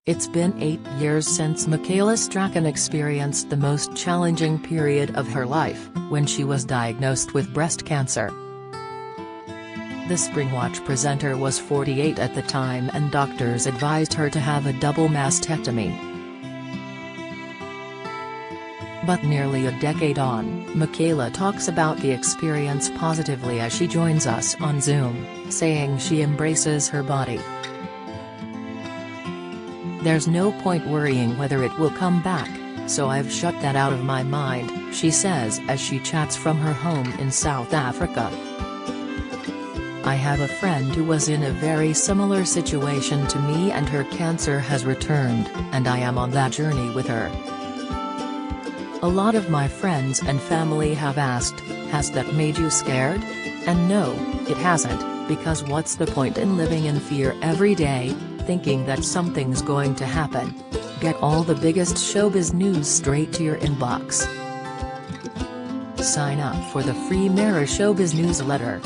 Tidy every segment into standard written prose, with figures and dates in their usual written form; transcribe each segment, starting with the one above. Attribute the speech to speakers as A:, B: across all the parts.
A: It's been 8 years since Michaela Strachan experienced the most challenging period of her life, when she was diagnosed with breast cancer. The Springwatch presenter was 48 at the time and doctors advised her to have a double mastectomy. But nearly a decade on, Michaela talks about the experience positively as she joins us on Zoom, saying she embraces her body. "There's no point worrying whether it will come back, so I've shut that out of my mind," she says as she chats from her home in South Africa. "I have a friend who was in a very similar situation to me and her cancer has returned, and I am on that journey with her. A lot of my friends and family have asked, has that made you scared? And no, it hasn't, because what's the point in living in fear every day, thinking that something's going to happen? Get all the biggest showbiz news straight to your inbox. Sign up for the free Mirror Showbiz newsletter."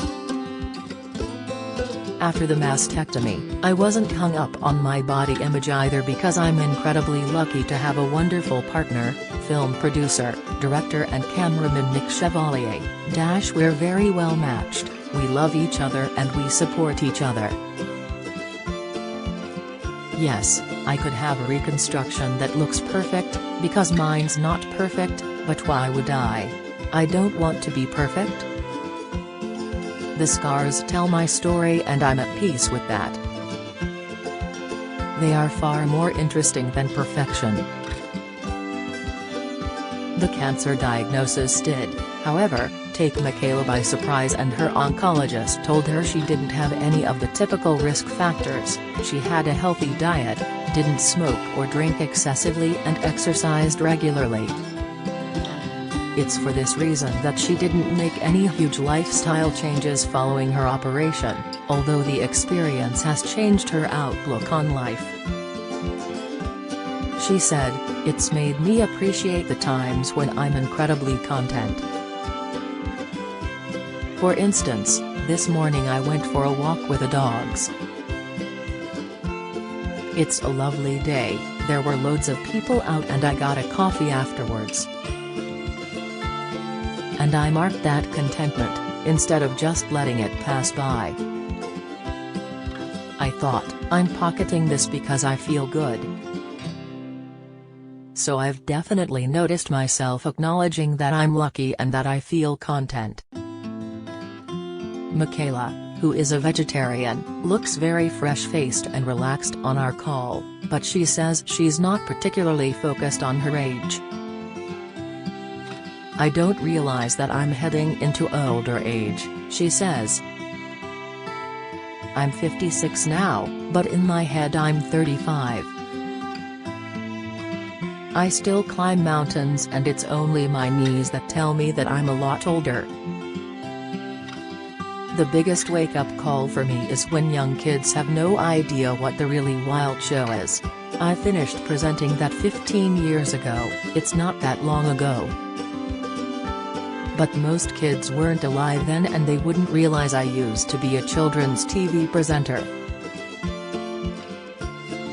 A: After the mastectomy, I wasn't hung up on my body image either because I'm incredibly lucky to have a wonderful partner, film producer, director and cameraman Nick Chevalier. We're very well matched, we love each other and we support each other. Yes, I could have a reconstruction that looks perfect, because mine's not perfect, but why would I? I don't want to be perfect. The scars tell my story and I'm at peace with that. They are far more interesting than perfection. The cancer diagnosis did, however, take Michaela by surprise and her oncologist told her she didn't have any of the typical risk factors. She had a healthy diet, didn't smoke or drink excessively and exercised regularly. It's for this reason that she didn't make any huge lifestyle changes following her operation, although the experience has changed her outlook on life. She said, "It's made me appreciate the times when I'm incredibly content. For instance, this morning I went for a walk with the dogs. It's a lovely day, there were loads of people out and I got a coffee afterwards. And I marked that contentment, instead of just letting it pass by. I thought, I'm pocketing this because I feel good. So I've definitely noticed myself acknowledging that I'm lucky and that I feel content." Michaela, who is a vegetarian, looks very fresh-faced and relaxed on our call, but she says she's not particularly focused on her age. "I don't realize that I'm heading into older age," she says. "I'm 56 now, but in my head I'm 35. I still climb mountains and it's only my knees that tell me that I'm a lot older. The biggest wake-up call for me is when young kids have no idea what the really wild show is. I finished presenting that 15 years ago, it's not that long ago. But most kids weren't alive then and they wouldn't realize I used to be a children's TV presenter."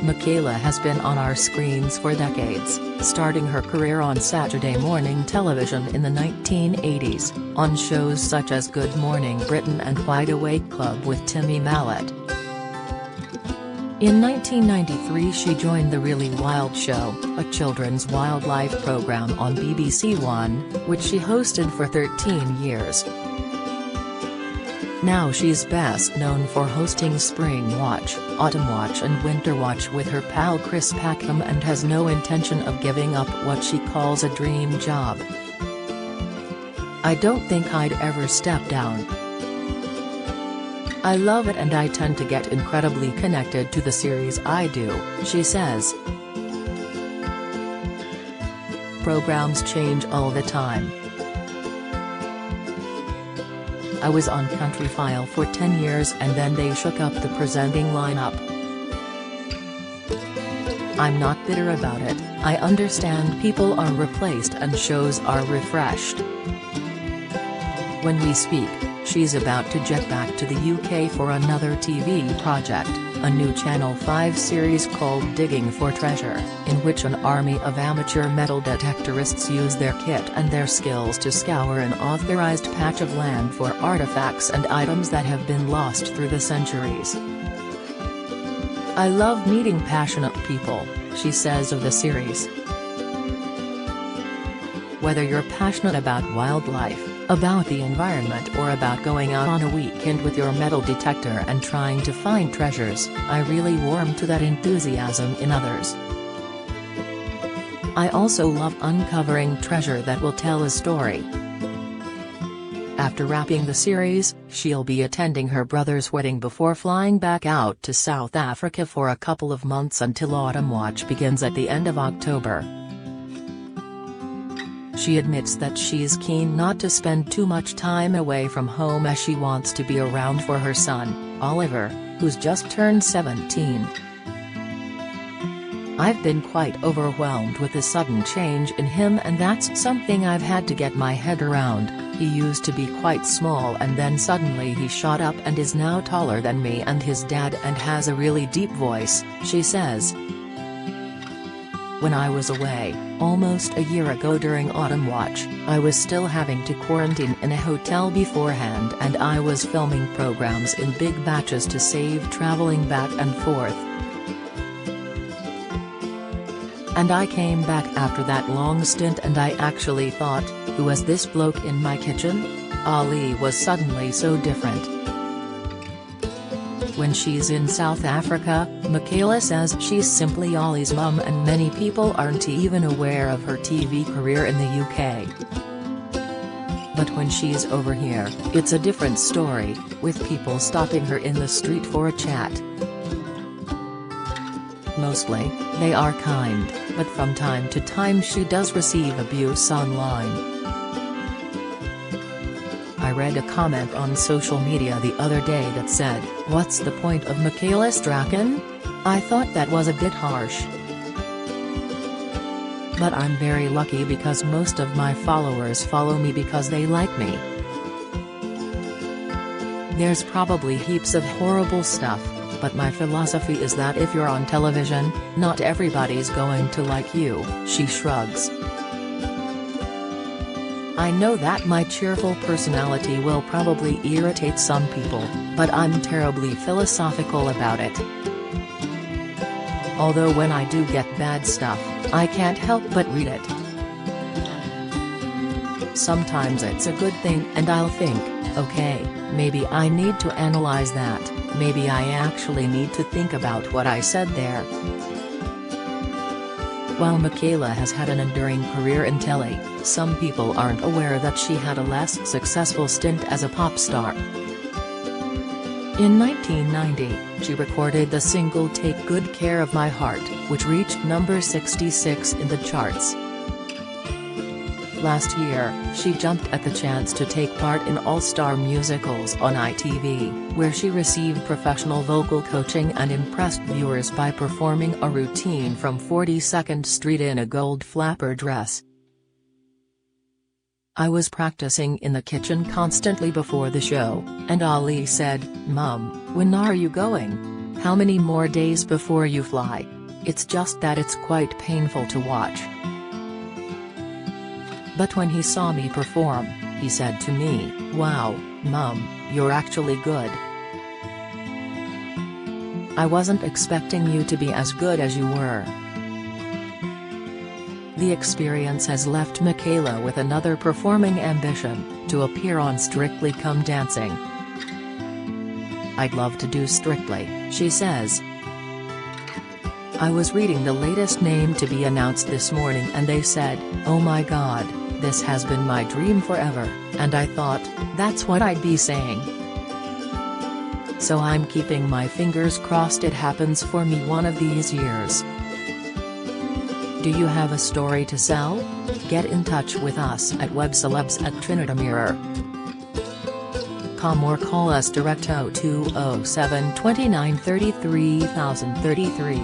A: Michaela has been on our screens for decades, starting her career on Saturday morning television in the 1980s, on shows such as Good Morning Britain and Wide Awake Club with Timmy Mallet. In 1993 she joined The Really Wild Show, a children's wildlife program on BBC One, which she hosted for 13 years. Now she's best known for hosting Spring Watch, Autumn Watch and Winter Watch with her pal Chris Packham and has no intention of giving up what she calls a dream job. "I don't think I'd ever step down. I love it and I tend to get incredibly connected to the series I do," she says. "Programs change all the time. I was on Country File for 10 years and then they shook up the presenting lineup. I'm not bitter about it, I understand people are replaced and shows are refreshed. When we speak, she's about to jet back to the UK for another TV project. a new Channel 5 series called Digging for Treasure, in which an army of amateur metal detectorists use their kit and their skills to scour an authorized patch of land for artifacts and items that have been lost through the centuries. "I love meeting passionate people," she says of the series. Whether you're passionate about wildlife, about the environment, or about going out on a weekend with your metal detector and trying to find treasures, I really warm to that enthusiasm in others. I also love uncovering treasure that will tell a story. After wrapping the series, she'll be attending her brother's wedding before flying back out to South Africa for a couple of months until Autumn Watch begins at the end of October. She admits that she's keen not to spend too much time away from home as she wants to be around for her son, Oliver, who's just turned 17. "I've been quite overwhelmed with the sudden change in him, and that's something I've had to get my head around. He used to be quite small and then suddenly he shot up and is now taller than me and his dad and has a really deep voice," she says. "When I was away, almost a year ago during Autumn Watch, I was still having to quarantine in a hotel beforehand and I was filming programs in big batches to save traveling back and forth. And I came back after that long stint and I actually thought, who is this bloke in my kitchen? Ali was suddenly so different." When she's in South Africa, Michaela says she's simply Ollie's mum and many people aren't even aware of her TV career in the UK. But when she's over here, it's a different story, with people stopping her in the street for a chat. Mostly, they are kind, but from time to time she does receive abuse online. "I read a comment on social media the other day that said, 'What's the point of Michaela Strachan?' I thought that was a bit harsh. But I'm very lucky because most of my followers follow me because they like me. There's probably heaps of horrible stuff, but my philosophy is that if you're on television, not everybody's going to like you," she shrugs. "I know that my cheerful personality will probably irritate some people, but I'm terribly philosophical about it. Although when I do get bad stuff, I can't help but read it. Sometimes it's a good thing and I'll think, okay, maybe I need to analyze that, maybe I actually need to think about what I said there." While Michaela has had an enduring career in telly, some people aren't aware that she had a less successful stint as a pop star. In 1990, she recorded the single "Take Good Care of My Heart," which reached number 66 in the charts. Last year, she jumped at the chance to take part in all-star musicals on ITV, where she received professional vocal coaching and impressed viewers by performing a routine from 42nd Street in a gold flapper dress. "I was practicing in the kitchen constantly before the show, and Ali said, 'Mum, when are you going? How many more days before you fly? It's just that it's quite painful to watch.' But when he saw me perform, he said to me, 'Wow, Mum, you're actually good. I wasn't expecting you to be as good as you were.'" The experience has left Michaela with another performing ambition, to appear on Strictly Come Dancing. "I'd love to do Strictly," she says. "I was reading the latest name to be announced this morning and they said, 'Oh my God, this has been my dream forever,' and I thought, that's what I'd be saying. So I'm keeping my fingers crossed it happens for me one of these years." Do you have a story to sell? Get in touch with us at webcelebs@trinitymirror.com or call us direct 0207 29 33 033.